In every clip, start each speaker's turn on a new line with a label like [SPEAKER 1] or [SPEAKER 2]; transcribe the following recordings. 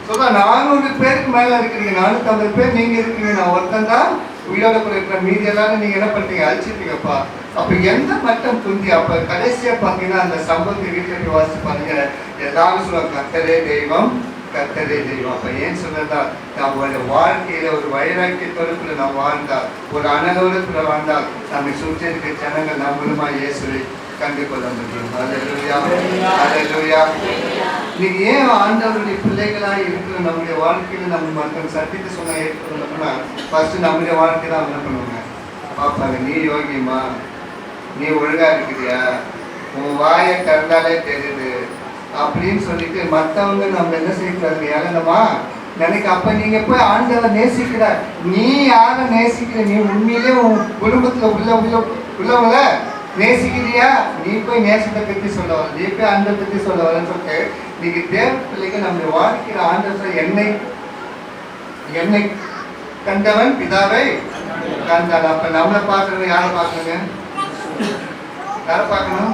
[SPEAKER 1] சொல்ல 400 பேருக்கு மேல இருக்கிறீங்க, 450 பேர் நீங்க இருக்கீங்க, நான் ஒருத்தன் தான் உயிரோட கூட இருக்கிற, மீதி எல்லாரும் நீங்க என்ன பண்றீங்க, அழிச்சிட்டீங்கப்பா. அப்ப எந்த மட்டம் துந்தி. அப்ப கடைசியா பாத்தீங்கன்னா அந்த சம்பவத்தை வீட்டுக்கு வாசிச்சு பாருங்க, எல்லாரும் சொல்லுவாங்க கர்த்தரே தெய்வம், கர்த்தரே தெய்வம். அப்ப ஏன் சொன்னதா, நம்மளுடைய வாழ்க்கையில ஒரு வைராக்கியத்தோடு நாம் வாழ்ந்தால், ஒரு அனலோடு வாழ்ந்தால், நம்மை சுற்றி இருக்கிற ஜனங்கள் நம்மளுமா இயேசுவை கண்டு கொள்ள முடியும். அல்லேலூயா, அல்லேலூயா. நீங்க ஏன் ஆண்டவருடைய பிள்ளைகளாக இருக்கிற நம்முடைய வாழ்க்கையில நம்ம மற்ற சத்தியத்தை சொன்னா ஏற்றுக்கணும்னா, ஃபர்ஸ்ட் நம்முடைய வாழ்க்கையில என்ன பண்ணுவாங்க, பாப்பாங்க நீ யோகியமா, நீ ஒழுங்கா இருக்கிறியா, உன் வாயை திறந்தாலே தெரியுது அப்படின்னு சொல்லிட்டு மற்றவங்க நம்ம என்ன செய்யக்கூடாது, ஏழனமா எனக்கு. அப்ப நீங்க போய் ஆண்டவர் நேசிக்கிற, நீ யாரை நேசிக்கிற, நீ உண்மையிலே உன் குடும்பத்துல உள்ளவங்கள நேசிக்கிறியா, நீ போய் நேசத்தை பற்றி சொல்ல வர, நீ போய் ஆண்டை பற்றி சொல்ல வரன்னு சொல்லிட்டு நீங்க தேவ பிள்ளைங்க நம்முடைய வாழ்க்கையில ஆண்டவர் என்னை கண்டவன் பிதாவை கண்டான். அப்ப நம்மளை பார்க்கறது யாரை பார்க்கணுங்க, யாரை பார்க்கணும்,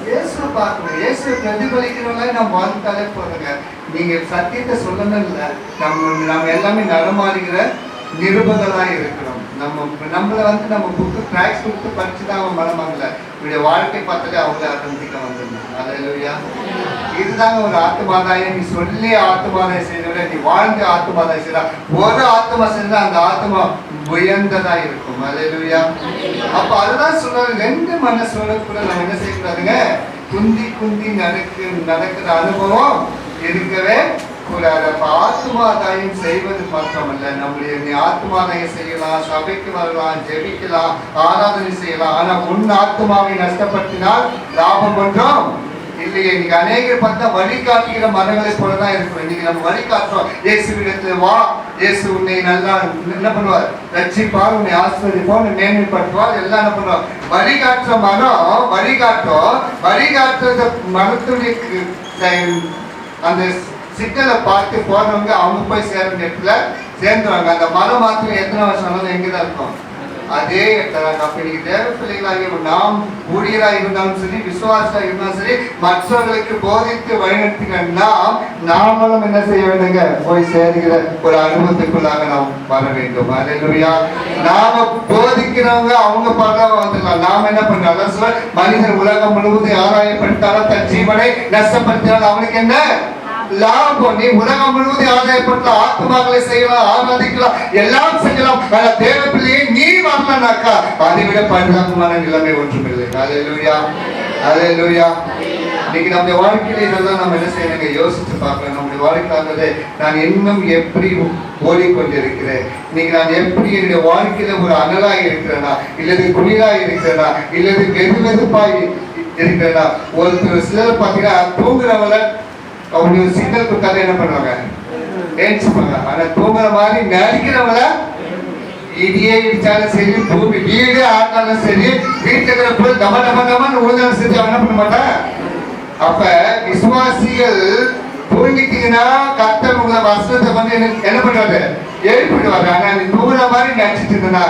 [SPEAKER 1] இயேசுவை பார்க்கணும். இயேசுவை பிரதிபலிக்கிறவங்கள நம்ம வாழ்ந்தாலே போதுங்க. நீங்க சத்தியத்தை சொல்லணும் இல்லை, நம்ம எல்லாமே நடமாடுகிற நிருபங்களாக இருக்கிறோம். நம்மளை நம்ம புக்கு ட்ராக்ஸ் கொடுத்து படிச்சுதான் அவன் மனமாங்கல, இவருடைய வாழ்க்கை பார்த்தாலே அவங்கள ஆட்டோமேட்டிக்கா வந்துடணும். அல்லேலூயா. இதுதாங்க ஒரு ஆத்மாதாயம். நீ சொல்லி ஆத்மாதாயம் செய்த விட நீ வாழ்ந்து ஆத்மாதாயம் செய்தா, ஒரு ஆத்மா செஞ்சா அந்த ஆத்மா உயர்ந்ததா இருக்கும். அல்லேலூயா. அப்ப அதுதான் சொல்றாரு, ரெண்டு மனசோட கூட நம்ம என்ன செய்யக்கூடாதுங்க, குந்தி நடக்கிற அனுபவம் இருக்கவே கூடாது. அப்ப ஆத்மாதாயம் செய்வது மாத்திரமல்ல, நம்முடைய ஆத்மாதாயம் செய்யலாம், சபைக்கு வரலாம், ஜெபிக்கலாம், ஆராதனை செய்யலாம். ஆனா உன் ஆத்மாவை நஷ்டப்படுத்தினால் லாபம் ஒன்றும் இல்லையே. இன்னைக்கு அநேகர் பார்த்தா வழிகாட்டுகிற மரங்களை போலதான் இருக்கும். இன்னைக்கு நம்ம வழிகாட்டுறோம், இயேசுவிடத்துல வா, இயேசு உன்னை நல்லா என்ன பண்ணுவார், ரட்சிப்பார், உன்னை ஆசீர்வதிப்பார், உன்னை மேன்மைப்படுத்துவார், எல்லாம் என்ன பண்ணுவார். வழிகாட்டுற மரம் வழிகாட்டுற மரத்துடைய அந்த சிக்கலை பார்த்து போனவங்க அவங்க போய் சேர இடத்துல சேர்ந்துருவாங்க. அந்த மரம் மாத்திரம் எத்தனை வருஷம் ஆனாலும் எங்கதான் இருக்கும், அதே இடத்துல. அப்ப இன்னைக்கு தேவ பிள்ளைகளாக நாம் ஊழியராக இருந்தாலும் சரி, விசுவாசா இருந்தாலும் சரி, மற்றவர்களுக்கு போதித்து வழிநடத்துகிற நாமளும் என்ன செய்ய வேண்டுங்க, போய் சேருகிற ஒரு அனுபவத்துக்குள்ளாக நாம் வர வேண்டும். அல்லேலூயா. நாம போதிக்கிறவங்க அவங்க பரவாயில்ல வந்துடலாம், நாம என்ன பண்றோம், மனிதர் உலகம் முழுவதும் ஆதாயப்படுத்தாலும் தன் ஜீவனை நஷ்டப்படுத்தினாலும் அவனுக்கு என்ன லாபம். நீ உலகம் முழுவதும் ஆதாயப்பட்ட ஆத்மாக்களை செய்யலாம், ஆராதிக்கலாம், எல்லாம் செய்யலாம். தேவ பிள்ளையை நீ வரலனாக்கா அதை விட பரிதாபமான நிலைமை ஒன்றுமில்லை. அல்லேலூயா, அல்லேலூயா. இன்னைக்கு நம்முடைய வாழ்க்கையில இதெல்லாம் நம்ம என்ன செய்யணுங்க, யோசிச்சு பார்க்கலாம். நம்முடைய வாழ்க்கையானது நான் இன்னும் எப்படி ஓடிக்கொண்டிருக்கிறேன், இன்னைக்கு நான் எப்படி என்னுடைய வாழ்க்கையில ஒரு அனலாக இருக்கிறேனா, இல்லது குளிராக இருக்கிறேனா, இல்லது வெதுவெதுப்பாய் இருக்கிறேனா. ஒரு சிலர் பார்த்தீங்கன்னா தூங்குறவங்கள அவங்க சிக்னல் கொடுத்தாலே என்ன பண்ணுவாங்க, ஏஞ்சுப்பாங்க. ஆனா தூங்குற மாதிரி நடிக்கிறவங்கள இடியே இடிச்சாலும் சரி, பூமி வீடு ஆட்டாலும் சரி, வீட்டுல இருக்கிற பொருள் கமன்னு ஊழலும் சரி, அவன் என்ன பண்ண மாட்டான். அப்ப விசுவாசிகள் தூங்கிட்டீங்கன்னா கர்த்தர் உங்களை வசனத்தை வந்து என்ன பண்ணுவாரு, எழுப்பிடுவாரு. ஆனா நீ தூங்குற மாதிரி நினைச்சிட்டு இருந்தா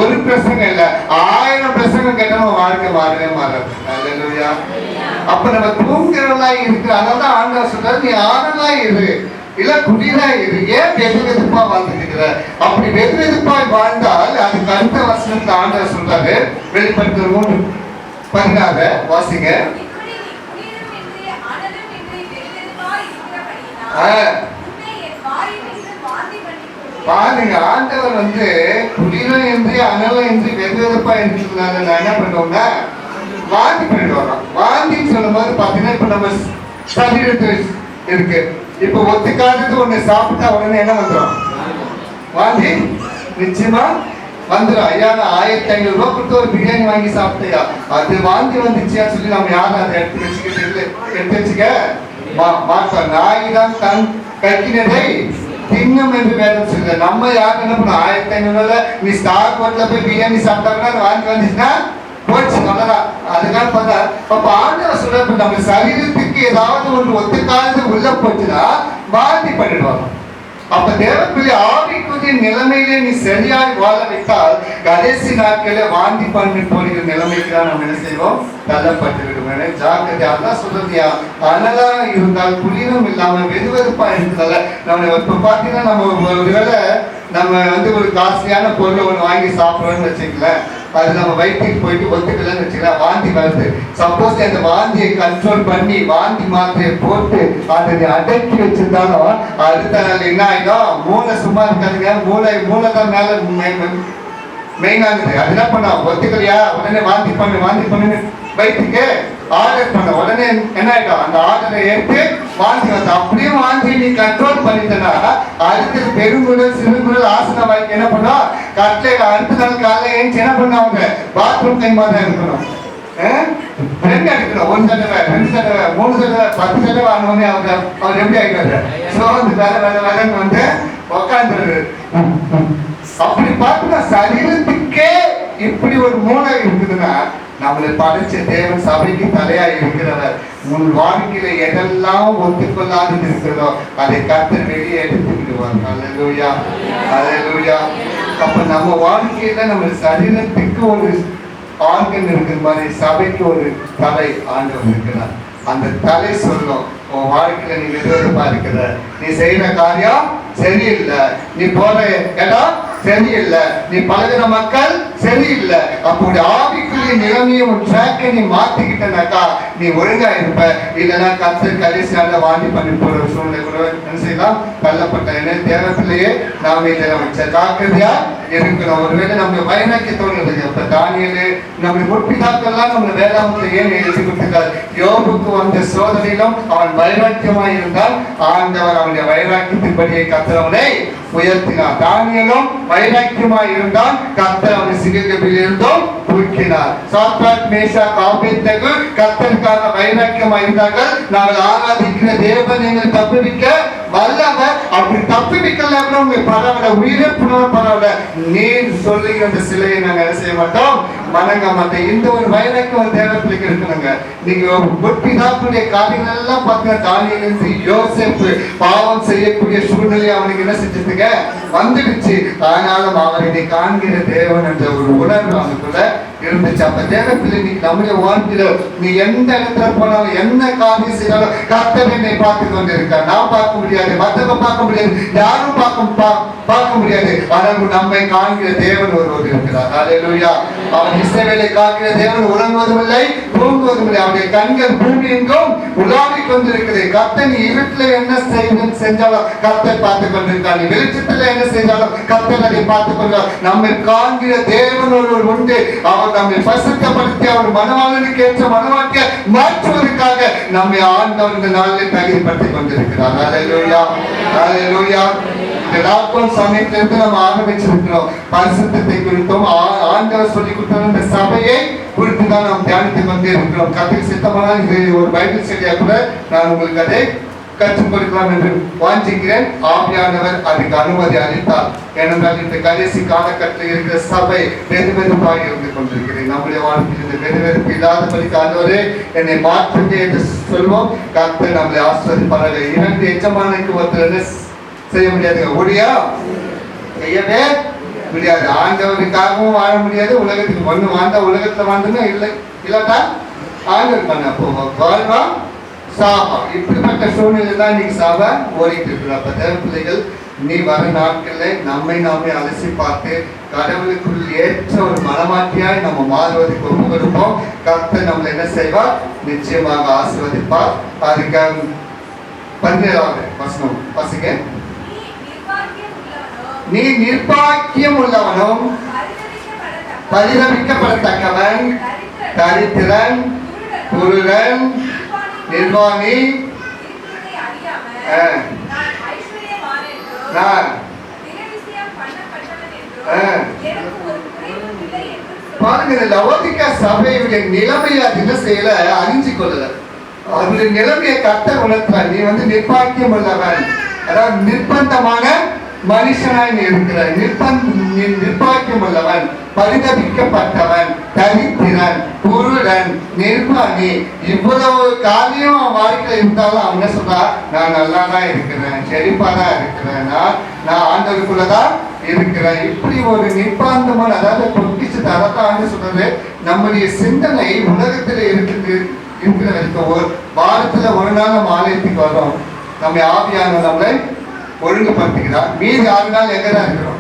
[SPEAKER 1] ஒரு பிரசங்கம் இல்ல, 1000 பிரசங்கம் கேட்டாலும் வாழ்க்கை மாறவே மாறாது. அல்லேலூயா. அப்ப நம்ம தூங்குறவங்களா இருக்கிற, அதான் ஆண்டவர் சொல்றாரு, நீ ஆனலா இரு, இல்ல குடிலா இரு. ஏன் வெதுவெதுப்பா வாழ்ந்துட்டு? அப்படி வெதுவெதுப்பாய் வாழ்ந்தால் அதுக்கு அடுத்த வசனத்தை ஆண்டவர் சொல்றாரு, வெளிப்படுத்துற 3:16 வாசிங்க. பாருங்க, ஆண்டவர் வந்து குடிலும் என்று அனலும் என்று வெதுவெதுப்பா இருக்கிறதுனால நான் என்ன பண்ணுவோம்னா வாந்தி பண்ணிட்டு வரோம். வாந்தின்னு சொல்லும் போது பாத்தீங்கன்னா இப்ப நம்ம சரீரத்தில் இருக்கு, இப்ப ஒத்துக்காதது ஒண்ணு சாப்பிட்டா உடனே என்ன வந்துடும், வாந்தி நிச்சயமா வந்துடும். ஐயா நான் 1500 ரூபாய் கொடுத்து ஒரு பிரியாணி வாங்கி சாப்பிட்டியா, அது வாந்தி வந்துச்சியா சொல்லி நம்ம யாரும் அதை எடுத்து வச்சுக்க மாட்டோம். நாய் தான் தன் கட்டினதை தின்னும் என்று வேதம் சொல்லுது. நம்ம யாருக்கு என்ன பண்ணுவோம், 1500 நீ ஸ்டார் ஹோட்டல்ல போய் பிரியாணி சாப்பிட்டாங்கன்னா வாங்கி வந்துச்சுன்னா போச்சு, அவ்வளவுதான். அதுக்காக பார்த்தா அப்ப ஆண்டவர் சொல்ற, நம்ம சரீரத்துக்கு ஏதாவது ஒன்று ஒத்துக்காது உள்ள போச்சுன்னா வாந்தி பண்ணிடுவாங்க. அப்ப தேவப்பிள்ளை ஆவிக்குரிய நிலைமையிலே நீ சரியாய் வாழ வைத்தால் கடைசி நாட்களே வாந்தி பண்ணி போகிற நிலைமைக்கு தான் நம்ம என்ன செய்வோம், தள்ளப்பட்டு விடுவேன். ஜாக்கிரதை. அதான் சொல்றதையா, அனலா இருந்தால் குளிரும் இல்லாம வெதுவெதுப்பா இருந்ததால நம்ம இப்ப பாத்தீங்கன்னா நம்ம ஒருவேளை நம்ம ஒரு காஸ்ட்லியான பொருளை ஒன்று வாங்கி சாப்பிடுறோம்னு வச்சுக்கலாம், அது நம்ம வயிற்றுக்கு போயிட்டு ஒத்துக்கலன்னு வச்சுக்கலாம், வாந்தி வருது. சப்போஸ் அந்த வாந்தியை கண்ட்ரோல் பண்ணி வாந்தி மாத்திரையை போட்டு அதை அடக்கி வச்சிருந்தாலும் அடுத்த நாள் என்ன ஆயிடும், மூளை சும்மா இருக்காதுங்க, மூளை தான் மேல மெயினானது. அது என்ன பண்ண, ஒத்துக்கலையா உடனே வாந்தி பண்ணு வயிற்றுக்கு ஆர்டர் பண்ண உடனே என்ன ஆயிடும், அந்த ஆர்டரை ஏற்று வாந்தி வந்து அப்படியே வாந்தி நீ கண்ட்ரோல் பண்ணிட்டனா அடுத்தது பெருங்குடல் சிறுகுடல் ஆசன வாய்க்கு என்ன பண்ணும், கட்லையில அடுத்த நாள் காலையில ஏஞ்சி என்ன பண்ணுவாங்க, பாத்ரூம் டைமா தான் இருக்கணும். ரெண்டு எடுக்கணும், 1 தடவை 2 தடவை 3 தடவை 10 தடவை ஆனவனே அவர் எப்படி ஆயிட்டாரு, ஸோ அந்த வேலைன்னு வந்து உக்காந்துருது. அப்படி பார்த்தா சரீரத்துக்கே இப்படி ஒரு மூளை இருக்குதுன்னா நம்மளை படைச்ச தேவன் சபைக்கு தலையா இருக்கிறவர். உன் வாழ்க்கையில எதெல்லாம் ஒத்துக்கொள்ளாது இருக்கிறதோ அதை கர்த்தர் வெளியே எடுத்து விடுவார். அல்லேலூயா, அல்லேலூயா. அப்ப நம்ம வாழ்க்கையில நம்ம சரீரத்துக்கு ஒரு ஆர்கன் இருக்கிற மாதிரி சபைக்கு ஒரு தலை ஆண்டவர் இருக்கிறார். அந்த தலை சொல்லும், உன் வாழ்க்கையில நீ வெறுவெறுப்பா இருக்கிற, நீ செய்யற காரியம் சரியில்லை, நீ போற இடம் சரியில்லை, நீ பழகிற மக்கள் சரியில்லை. அப்படி ஆவிக்குரிய நிலைமையும் ட்ராக்கை நீ மாத்திக்கிட்டனாக்கா நீ ஒழுங்கா இருப்ப. இல்லைன்னா கர்த்தர் கடைசியால வாந்தி பண்ணி போற சூழ்நிலை கூட என்ன செய்யலாம், தள்ளப்பட்ட. என்ன தேவப்பிள்ளையே நாம இதில் வச்ச ஜாக்கிரதையா இருக்கணும். ஒருவேளை நம்ம வைராக்கிய தோணுது. இப்ப தானியலு நம்முடைய முற்பிதாக்கள்லாம் நம்ம வேதாமத்தில் ஏன் எழுதி கொடுத்திருக்காரு, யோபுக்கு வந்த சோதனையிலும் அவன் வைராக்கியமாய் இருந்தால் ஆண்டவர் அவனுடைய வைராக்கியத்தின்படியே கர்த்தர் அவனை உயர்த்தினார். தானியலும் வைராக்கியமாய் இருந்தால் கர்த்தர் அவனை சிங்கக்கபில் இருந்தும் தூக்கினார். சாத்ராக் மேஷாக் ஆபேத்நேகோ கர்த்தருக்காக வைராக்கியமாய் இருந்தார்கள். நாங்கள் ஆராதிக்கிற தேவன் எங்களை தப்புவிக்க வல்லவர். அப்படி தப்புவிக்கல பரவாயில்ல, உயிரை புனரும் பரவாயில்ல, நீர் சொல்லுகிற அந்த சிலையை நாங்கள் என்ன செய்ய மாட்டோம், வணங்க மாட்டோம். இந்த ஒரு வைராக்கியம் தேவப்பிள்ளைக்கு இருக்கணுங்க. நீங்க முற்பிதாக்களுடைய காரியங்கள் எல்லாம் பார்த்தீங்கன்னா தானியேலிருந்து யோசேப்பு பாவம் செய்யக்கூடிய சூழ்நிலை அவனுக்கு என்ன செஞ்சதுங்க வந்துடுச்சு. ஆனாலும் அவரை காண்கிற தேவன் என்ற ஒரு உணர்வு அவனுக்குள்ள இருந்துச்சு. அப்ப தேவப்பிள்ளை நீங்க நம்முடைய வாழ்க்கையில நீ எந்த இடத்துல போனாலும் என்ன காரியம் செய்தாலும் கர்த்தர் என்னை பார்த்து கொண்டு இருக்கார். நான் பார்க்க முடியாது, மற்றவங்க பார்க்க முடியாது, யாரும் பார்க்க முடியாது. ஆனால் நம்மை காண்கிற தேவன் ஒருவர் இருக்கிறார். அல்லேலூயா. அவன் இஸ்ரவேலை காக்கிற தேவன் உறங்குவதும் இல்லை தூங்குவதும் இல்லை. அவருடைய கண்கள் பூமி எங்கும் உலாவிக் கொண்டிருக்கிறது. கர்த்தர் இருட்டுல என்ன செஞ்சாலும் கர்த்தர் பார்த்து கொண்டிருக்கார். நீ வெளிச்சத்துல என்ன செஞ்சாலும் கர்த்தர் அதை பார்த்து கொண்டார். நம்மை காண்கிற தேவன் ஒருவர் உண்டு. அவர் நம்மை பசுத்தப்படுத்தி அவர் மனவாளனுக்கு ஏற்ற மனவாட்டிய மாற்றுவதற்காக நம்மை ஆண்டவர் இந்த நாளில் தகுதிப்படுத்திக் கொண்டிருக்கிறார். அல்லேலூயா, அல்லேலூயா. இந்த லாக்டவுன் சமயத்திலிருந்து நம்ம ஆரம்பிச்சிருக்கிறோம். பரிசுத்தத்தை குறித்தும் ஆண்டவர் சொல்லி கொடுத்த இந்த சபையை குறித்து தான் நாம் தியானித்துக் கொண்டே இருக்கிறோம். கர்த்தருக்கு சித்தமானால் இது ஒரு பைபிள் ஸ்டடியா கூட நான் உங்களுக்கு அதை கற்றுக் கொடுக்கலாம் என்று வாஞ்சிக்கிறேன். ஆவியானவர் அதுக்கு அனுமதி அளித்தார். ஏனென்றால் இந்த கடைசி காலகட்டத்தில் இருக்கிற சபை வெதுவெதுப்பாக இருந்து கொண்டிருக்கிறேன். நம்முடைய வாழ்க்கையில் இந்த வெதுவெதுப்பு இல்லாதபடிக்கு ஆண்டவரே என்னை மாற்றுங்க என்று சொல்வோம். கர்த்தர் நம்மளை ஆசீர்வதிப்பார்கள். 2 எஜமானுக்கு ஒருத்தர் செய்ய முடியாது, ஒடியா செய்யவே முடியாது. ஆண்டவருக்காகவும் வாழ முடியாது, உலகத்துக்கு ஒண்ணு வாழ்ந்தா உலகத்துல வாழ்ந்துன்னா இல்லை, இல்லாட்டா ஆண்டவர் பண்ண அப்போ வாழ்வா சாபா. இப்படிப்பட்ட சூழ்நிலை தான் இன்னைக்கு சாபா ஓடிட்டு இருக்கிற. அப்ப தேவப்பிள்ளைகள் நீ வர நாட்களில் நம்மை நாமே அலசி பார்த்து கடவுளுக்குள் ஏற்ற ஒரு மனமாட்டியாய் நம்ம மாறுவதற்கு ஒப்பு கொடுப்போம். கர்த்தர் நம்மளை என்ன செய்வார், நிச்சயமாக ஆசீர்வதிப்பார். அதுக்காக 17வது வசனம் வாசிங்க. நீ நிர்பாக்கியம் உள்ளவனும் பரிதபிக்கப்படத்தக்கவன் தரித்திரன் குருடன் நிர்வாணி பாருங்க, லவோதிக்கா சபையுடைய நிலைமையை அது என்ன செய்யல, அறிஞ்சு கொள்ளல. அவருடைய நிலைமையை கர்த்தர் உணர்த்தார். நீ நிர்பாக்கியம் உள்ளவன், அதாவது நிர்பந்தமான மனுஷனாய் இருக்கிற நிர்பாக்கியம் உள்ளவன், பரிதபிக்கப்பட்டவன், தரித்திரன், குருடன், நிர்வாணி, இவ்வளவு காரியம் அவன் வாழ்க்கையில் இருந்தாலும் அவன் என்ன சொல்றா, நான் நல்லா தான் இருக்கிறேன், செழிப்பா தான் இருக்கிறேன், நான் ஆண்டவருக்குள்ளதான் இருக்கிறேன். இப்படி ஒரு நிர்பாந்தமான, அதாவது பொக்கிஷத்தை அதான் ஆண்டு சொல்றது, நம்முடைய சிந்தனை உலகத்துல இருக்கிற வரைக்கும் ஒரு வாரத்துல ஒரு நாள் நம்ம ஆலயத்துக்கு வரோம், நம்ம ஆவியான நம்மளை ஒழுங்குபடுத்திக்கிறார். மீதி 6 நாள் எங்கதான் இருக்கிறோம்?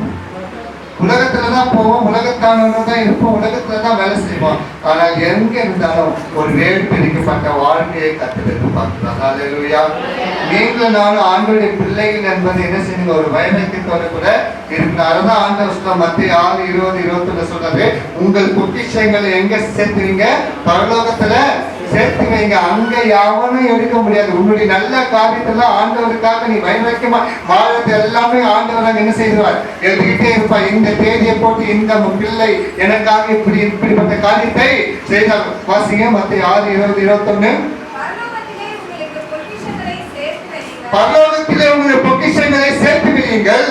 [SPEAKER 1] உலகத்துலதான் போவோம், உலகத்தானதான் இருப்போம், உலகத்துலதான் வேலை செய்வோம். ஆனால் எங்க இருந்தாலும் ஒரு வேறு பிரிக்கப்பட்ட வாழ்க்கையை கத்துக்கிறது பார்க்கலாம். அல்லேலூயா. நீங்களும் நானும் ஆண்டவருடைய பிள்ளைகள் என்பது என்ன செய்யுங்க, ஒரு வைராக்கியத்தோட கூட இருக்கு. அதுதான் ஆண்டவர் மத்திய 6:20-21 சொல்றது, உங்கள் பொக்கிஷங்களை எங்க சேர்த்துவீங்க? பரலோகத்துல சேர்த்து வைங்க, அங்க யாவனும் எடுக்க முடியாது. உன்னுடைய நல்ல காரியத்தெல்லாம் ஆண்டவருக்காக நீ வைராக்கியமா வாழ்றது எல்லாமே ஆண்டவர் என்ன செய்வார், எழுதிக்கிட்டே இருப்பார். இந்த தேதியை போட்டு இந்த பிள்ளை எனக்காக இப்படிப்பட்ட காரியத்தை செய்தார். வாசிங்க மத்திய 6:20-21. பரலோகத்திலே உங்களுடைய பொக்கிஷங்களை சேர்த்து வையுங்கள்,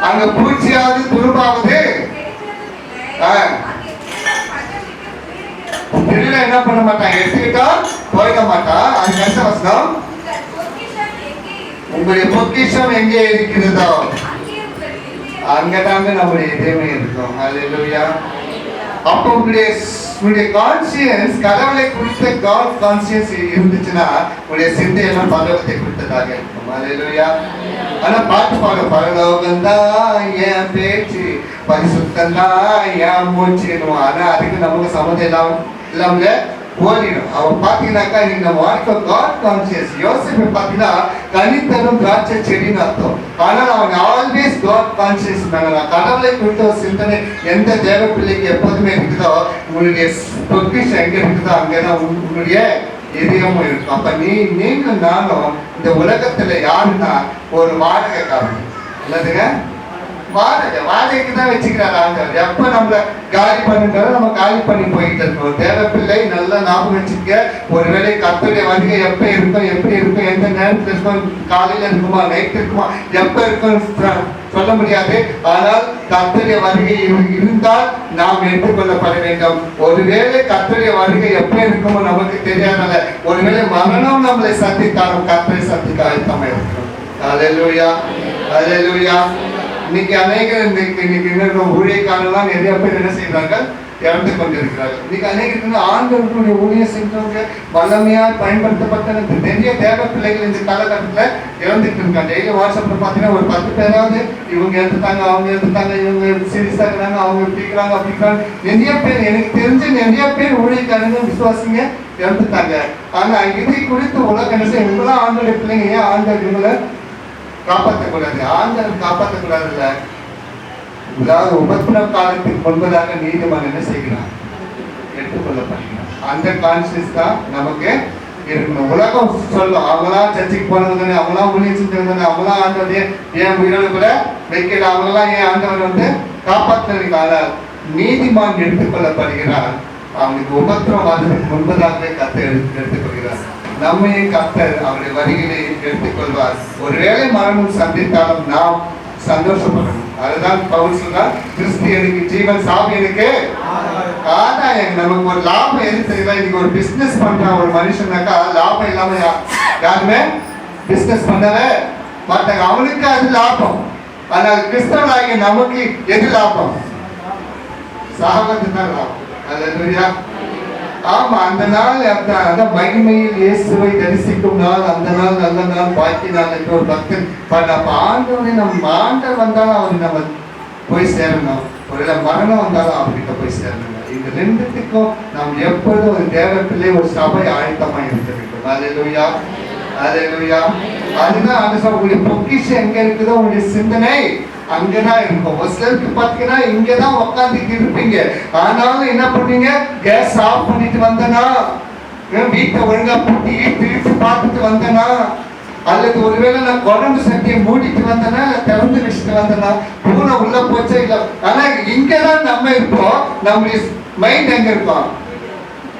[SPEAKER 1] அங்க பூச்சியாவது துருபாவது திருட என்ன பண்ண மாட்டான், எடுத்துக்கிட்டா போயிட மாட்டான். அது கஷ்ட வசனம். உங்களுடைய பொக்கிஷம் எங்கே இருக்கிறதோ அங்கதாங்க நம்முடைய இதயமே இருக்கும். அல்லேலூயா. அப்போ உங்களுடைய கான்சியன்ஸ் கடவுளை குறித்த காட் கான்சியன்ஸ் இருந்துச்சுன்னா உங்களுடைய சிந்தையெல்லாம் பரலோகத்தை குறித்ததாக இருக்கும். அல்லேலூயா. ஆனா பாட்டு பாட, பரலோகம்தான் என் பேச்சு, பரிசுத்தம்தான் என் மூச்சுன்னும். ஆனா அதுக்கு நமக்கு சம்மந்தம் இல்லாமல ஓடிடும். அவன் பாத்தீங்கன்னாக்கா நீங்க நம்ம வாழ்க்கை காட் கான்சியஸ். யோசிப்பை பாத்தீங்கன்னா கனித்தரும் திராட்சை செடின்னு அர்த்தம். ஆனால் அவன் ஆல்வேஸ் காட் கான்சியஸ். கடவுளை குறித்த ஒரு சிந்தனை எந்த தேவ பிள்ளைக்கு எப்போதுமே இருக்குதோ, உங்களுடைய பொக்கிஷம் எங்க இருக்குதோ அங்கதான் உங்களுடைய இதயமும் இருக்கும். அப்ப நீங்களும் நானும் இந்த உலகத்துல யாருன்னா ஒரு வாடகைக்காரன். இல்லதுங்க, வாடகைக்கு தான் வச்சுக்கிறார் ஆண்டவர். எப்ப நம்மள காலி பண்ணுறோம் நம்ம காலி பண்ணி போயிட்டு இருக்கோம். தேவப்பிள்ளை நல்லா ஞாபகம் வச்சுக்க, ஒருவேளை கர்த்தருடைய வருகை எப்ப இருக்கும், எப்படி இருக்கும், எந்த நேரத்தில் இருக்கும், காலையில இருக்குமா நைட் இருக்குமா எப்ப இருக்கும் சொல்ல முடியாது. ஆனால் கர்த்தருடைய வருகை இருந்தால் நாம் எடுத்துக்கொள்ளப்பட வேண்டும். ஒருவேளை கர்த்தருடைய வருகை எப்ப இருக்குமோ நமக்கு தெரியாதல்ல. ஒருவேளை மரணம் நம்மளை சந்தித்தாலும் கர்த்தரை சந்திக்க ஆயத்தமா இருக்கிறோம். அல்லேலூயா, அல்லேலூயா. இன்னைக்கு அநேக ஊழியக்காரர்கள்லாம் நிறைய பேர் என்ன செய்யறாங்க, இறந்து கொண்டிருக்கிறார்கள். இன்னைக்கு அநேக ஆண்களுடைய ஊழியம் செஞ்சவங்க வல்லமையா பயன்படுத்தப்பட்ட நிறைய தேவ பிள்ளைகள் இந்த காலகட்டத்தில் இறந்துட்டு இருக்காங்க. டெய்லி வாட்ஸ்அப்ல பாத்தீங்கன்னா ஒரு 10 பேராவது இவங்க எடுத்துட்டாங்க, அவங்க எடுத்துட்டாங்க, இவங்க சீரியஸா இருக்கிறாங்க, அவங்க இப்படிக்கிறாங்க அப்படிக்கிறாங்க. நிறைய பேர் எனக்கு தெரிஞ்சு நிறைய பேர் ஊழியக்காரங்க விசுவாசிங்க இறந்துட்டாங்க. ஆனா இதை குறித்து உலக என்ன செய்ய, இவங்களாம் ஆண்களுடைய பிள்ளைங்க, ஏன் ஆண்கள் இவங்களை காப்பாற்றக்கூடாது? ஆண்கள் காப்பாற்றக்கூடாது இல்ல. அதாவது உபத்திர காலத்துக்கு முன்பதாக நீதிமன்றம் என்ன செய்கிறான், எடுத்துக்கொள்ளப்படுகிறான். அந்த கான்சியஸ் தான் நமக்கு இருக்கணும். உலகம் சொல்லும், அவங்களாம் சர்ச்சைக்கு போனது தானே, அவங்களாம் ஊழியம் செஞ்சவங்க தானே, அவங்களாம் ஆண்டவரையே ஏன் உயிரோடு கூட வைக்கல, அவங்களாம் ஏன் ஆண்டவர் காப்பாற்றுறதுக்கு. ஆனால் நீதிமான் எடுத்துக்கொள்ளப்படுகிறான். அவனுக்கு உபத்திரம் வந்ததுக்கு முன்பதாகவே கத்தை எடுத்துக்கொள்கிறார். நம்மையும் கர்த்தர் அவருடைய வரிகளை எடுத்துக்கொள்வார். ஒருவேளை மரணம் சந்தித்தாலும் நாம் சந்தோஷப்படணும். அதுதான் பவுல் சொல்றார், கிறிஸ்தியனுக்கு ஜீவன், சாவியனுக்கு ஆதாயம். நமக்கு ஒரு லாபம் எது தெரியல. இன்னைக்கு ஒரு பிசினஸ் பண்றான் ஒரு மனுஷனாக்கா லாபம் இல்லாம யாருமே பிசினஸ் பண்ணல மாட்டாங்க. அவனுக்கு அது லாபம். ஆனால் கிறிஸ்தவனாகிய நமக்கு எது லாபம்? சாவது தான் லாபம். அல்லேலூயா. ஆமா, அந்த நாள் அதான் மகிமையில் இயேசுவை தரிசிக்கும் நாள், அந்த நாள் நல்ல நாள், பாக்கி நாள் என்று ஒரு பக்தன் பண்ண. அப்ப ஆண்டவனை நம்ம ஆண்டவர் வந்தாலும் அவருக்கு நம்ம போய் சேரணும். ஒரு மரணம் வந்தாலும் அவர்கிட்ட போய் சேரணும். இந்த ரெண்டுத்துக்கும் நாம் எப்பொழுதும் ஒரு தேவ பிள்ளை, ஒரு சபை ஆயத்தமா இருக்க வேண்டும். அல்லேலூயா, அல்லேலூயா. அதுதான் அந்த உங்களுடைய பொக்கிஷம் எங்க இருக்குதோ உங்களுடைய சிந்தனை அங்கதான் இருக்கும். ஒரு சிலருக்கு பாத்தீங்கன்னா இங்கதான் உட்காந்துட்டு இருப்பீங்க, ஆனாலும் என்ன பண்ணீங்க, கேஸ் ஆஃப் பண்ணிட்டு வந்தனா, வீட்டை ஒழுங்கா பூட்டி திருப்பி பார்த்துட்டு வந்தனா, அல்லது ஒருவேளை நான் குழம்பு சட்டியை மூடிட்டு வந்தனா, திறந்து வச்சுட்டு வந்தனா, பூனை உள்ள போச்சே இல்லை. ஆனா இங்கதான் நம்ம இருப்போம். நம்முடைய மைண்ட் எங்க இருக்கும்?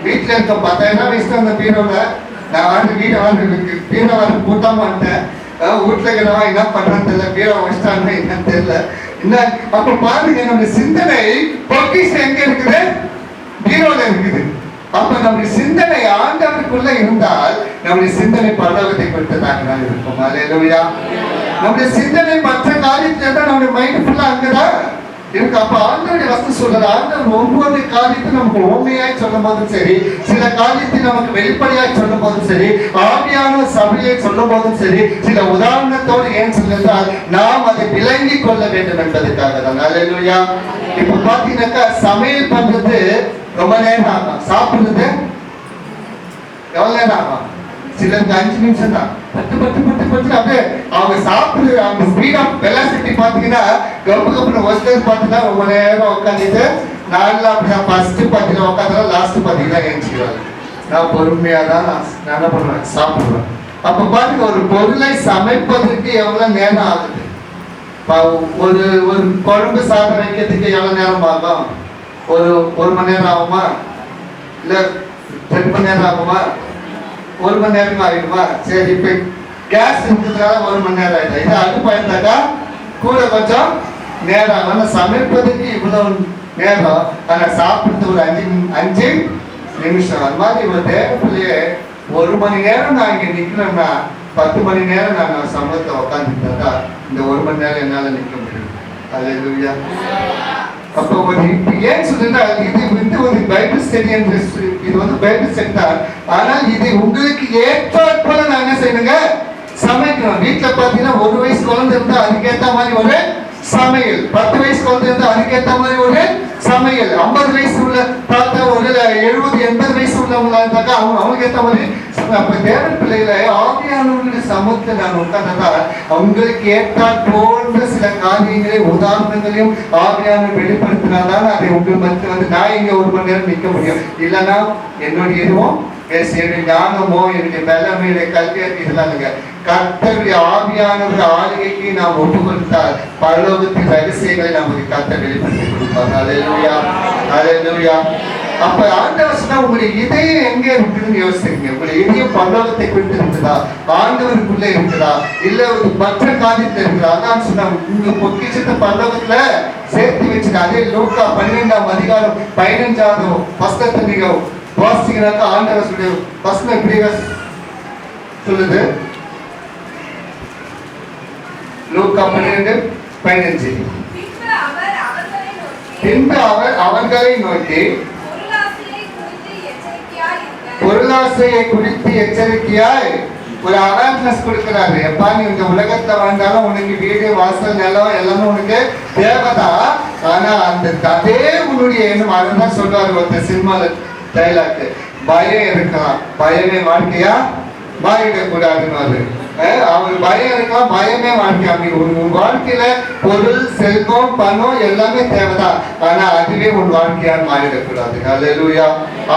[SPEAKER 1] வீட்டுல இருக்கோம். 10,000 வயசுல அந்த பீரோல நான் வந்து வீட்டை வந்து பீரோ வந்து பூட்டாம வந்துட்டேன். வீட்டுல இருக்கிறவன் என்ன பண்றான்னு தெரியல, பீரோ வச்சிட்டான்னு என்னன்னு தெரியல. என்ன அப்ப பாருங்க, நம்முடைய சிந்தனை பொக்கிஷம் எங்க இருக்குது? பீரோல இருக்குது. அப்ப நம்முடைய சிந்தனை ஆண்டவருக்குள்ள இருந்தால் நம்முடைய சிந்தனை பரலோகத்தை குறித்ததாக இருக்கும். அல்லேலூயா. நம்முடைய சிந்தனை மற்ற காரியத்துல தான் நம்முடைய மைண்ட் ஃபுல்லா அங்கதான் இருக்கு. அப்ப ஆண்டவருடைய வசனம் சொல்றாரு, ஆண்டவர் ஒவ்வொரு காரியத்தை நமக்கு ஓமையாய் சொல்லும் போதும் சரி, சில காரியத்தை நமக்கு வெளிப்படையாய் சொல்லும் போதும் சரி, ஆவியான சபையை சொல்லும் போதும் சரி, சில உதாரணத்தோடு ஏன் சொல்லிருந்தால் நாம் அதை விளங்கி கொள்ள வேண்டும் என்பதற்காக தான். அல்லேலூயா. இப்ப பாத்தீங்கன்னாக்கா சமையல் பண்றது ரொம்ப நேரம் ஆகும், சாப்பிடுறது எவ்வளவு நேரம் ஆகும்? சிலருக்கு 5 நிமிஷம் தான். பட்டு பட்டு பட்டு பட்டு அப்படியே அவங்க சாப்பிடுற அவங்க ஸ்பீட் ஆஃப் வெலாசிட்டி பாத்தீங்கன்னா கப்பு கப்புனு ஒருத்தர் பார்த்தீங்கன்னா ரொம்ப நேரம் உட்காந்துட்டு நான்லாம் அப்படிதான் ஃபர்ஸ்ட் பாத்தீங்கன்னா உட்காந்துனா லாஸ்ட் பாத்தீங்கன்னா எழுச்சிக்கிறாங்க. நான் பொறுமையா தான் நான் என்ன பண்ணுவேன், சாப்பிடுவேன். அப்ப பாருங்க, ஒரு பொருளை சமைப்பதற்கு எவ்வளவு நேரம் ஆகுது? ஒரு ஒரு குழம்பு சாதம் வைக்கிறதுக்கு எவ்வளவு நேரம் ஆகும்? ஒரு மணி நேரம் ஆகுமா? இல்ல 2 மணி நேரம் ஆகுமா? 1 மணி நேரம் ஆகிடுமா? சரி, இப்ப கேஸ் இருக்கிறதுனால 1 மணி நேரம் ஆயிடுது. இது அடுப்பு இருந்தாக்கா கூட கொஞ்சம் நேரம் ஆகும். ஆனா சமைப்பதற்கு இவ்வளவு நேரம், ஆனா சாப்பிடுறது ஒரு 5 நிமிஷம். அது மாதிரி ஒரு தேவப்பிள்ளையே 1 மணி நேரம் நான் இங்க நிக்கிறேன்னா 10 மணி நேரம் நான் சமூகத்தை உட்காந்துட்டா இந்த 1 மணி நேரம் என்னால நிக்க முடியும். அல்லேலூயா. அப்போ ஏன் சொல்லுன்னா, இது வந்து ஒரு பைபிள் ஸ்டடி, இது வந்து பைபிள் ஸ்டடி தான். ஆனால் இது உங்களுக்கு ஏற்றாற் போல நான் என்ன செய்யணுங்க, சமைக்கணும். வீட்டுல பாத்தீங்கன்னா 1 வயசு குழந்தை இருந்தா அதுக்கேற்ற மாதிரி ஒரு சமையல், 10 வயசு குழந்தை இருந்தா அதுக்கேற்ற மாதிரி ஒரு சமையல், 50 வயசு உள்ள பார்த்தா ஒரு 70-80 வயசு உள்ளவங்களா இருந்தாக்கா அவங்களுக்கு ஏற்ற மாதிரி. அப்ப தேவ பிள்ளைகளை ஆவியானவர்களுடைய சமூகத்தை நான் உட்கார்ந்தா அவங்களுக்கு ஏற்றாற் போன்ற சில காரியங்களை உதாரணங்களையும் ஆவியானவர் வெளிப்படுத்தினாதான் அதை உங்கள் மத்திய வந்து நான் இங்க 1 மணி நேரம் நிற்க முடியும். இல்லைன்னா என்னுடைய எதுவும் என்னுடைய ஞானமோ என்னுடைய பலமையுடைய கல்வி இதெல்லாம் இல்லைங்க. கர்த்தருடைய ஆவியானவர் ஆளுகைக்கு நாம் ஒப்பு கொடுத்தால் பரலோகத்தின் ரகசியங்களை நமக்கு கர்த்தர் வெளிப்படுத்தி கொடுப்பார். அல்லேலூயா, அல்லேலூயா. அப்ப ஆண்டவர் சொன்னா உங்களுடைய இதயம் எங்க இருக்குதுன்னு யோசிங்க. உங்களுடைய இதயம் பரலோகத்தை குறித்து இருக்குதா, ஆண்டவருக்குள்ள இருக்குதா, இல்ல ஒரு மற்ற காரியத்துல இருக்குதா? அதான் சொன்னா உங்க பொக்கிஷத்தை பரலோகத்துல சேர்த்து வச்சுக்க. அதே லூக்கா 12ஆம் அதிகாரம் 15வது வசனத்தை நீங்க வாசிக்கிறாங்க. ஆண்டவர் சொல்லுடைய வசனம் எப்படி சொல்லுது? லூக்கா 12:15. பின்பு அவர் அவர்களை நோக்கி பொருளாசையை குறித்து எச்சரிக்கையாய் ஒரு அவேர்னஸ் கொடுக்கிறாரு. எப்பா நீ இந்த உலகத்துல வாழ்ந்தாலும் உனக்கு வீடு வாசல் நிலம் எல்லாமே உனக்கு தேவைதான். ஆனா அந்த அதே உன்னுடைய எண்ணம், அதுதான் சொல்றாரு ஒருத்தர் சினிமால டைலாக், பயம் இருக்கலாம், பயமே வாழ்க்கையா மாறிடக்கூடாதுன்னு. அவர் பயம் இருக்கலாம், பயமே வாழ்க்கை. உன் வாழ்க்கையில பொருள், செல்வம், பணம் எல்லாமே தேவைதான். ஆனா அதுவே உன் வாழ்க்கையா மாறிடக்கூடாது. அல்லேலூயா.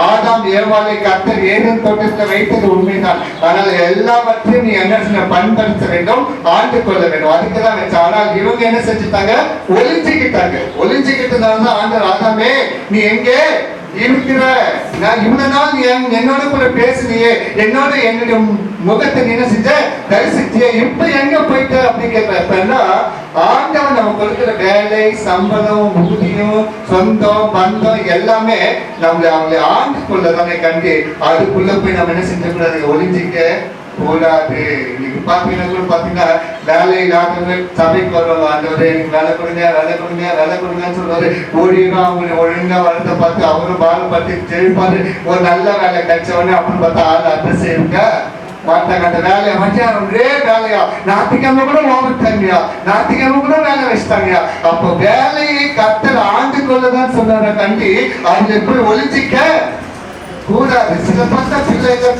[SPEAKER 1] ஆதாம் ஏவாளை கர்த்தர் ஏதேன் தோட்டத்தில் வைத்தது உண்மைதான். ஆனால் எல்லாவற்றையும் நீ என்ன பண்படுத்த வேண்டும், ஆண்டு கொள்ள வேண்டும். அதுக்குதான் வச்சா. ஆனால் இவங்க என்ன செஞ்சுட்டாங்க, ஒளிஞ்சுக்கிட்டதால ஆண்டவர் ஆதாமே நீ எங்கே இருக்கிற, நான் இவ்வளவு நாள் என்னோட கூட பேசுனியே, என்னோட என்னுடைய முகத்தை என்ன செஞ்ச, தரிசிச்சிய, இப்ப எங்க போயிட்ட அப்படி கேட்கிறப்ப ஆண்டவன் நம்ம கொடுக்கிற வேலை, சம்பளம், ஊதியம், சொந்தம், பந்தம் எல்லாமே அவங்களை ஆண்டு கொள்ளதானே கண்டு அதுக்குள்ள போய் நம்ம என்ன செஞ்சக்கூடாது, ஒளிஞ்சிக்க கூடாது. இன்னைக்கு பாத்தீங்கன்னா வேலை இல்லாதவங்க சபைக்கு வருவாங்க. ஆண்டவரே எனக்கு வேலை கொடுங்கன்னு சொல்லுவாரு. ஓடிடும். அவங்க ஒழுங்கா வரத பார்த்து அவரும் பாடுபட்டு செழிப்பாரு. ஒரு நல்ல வேலை கிடைச்சவொடனே அப்படின்னு பார்த்தா ஆள் அட்ரஸ் இருக்க மாட்டாங்க. அந்த வேலையை வச்சு ஒரே வேலையா, ஞாயிற்றுக்கிழமை கூட ஓவர்ட்டாங்கயா, ஞாயிற்றுக்கிழமை கூட வேலை வச்சுட்டாங்கயா. அப்போ வேலையை கர்த்தர் ஆண்டு கொள்ளதான் சொன்னார கண்டி அதுல போய் ஒளிஞ்சிக்க கூடாது. சில பார்த்தா பிள்ளைகள்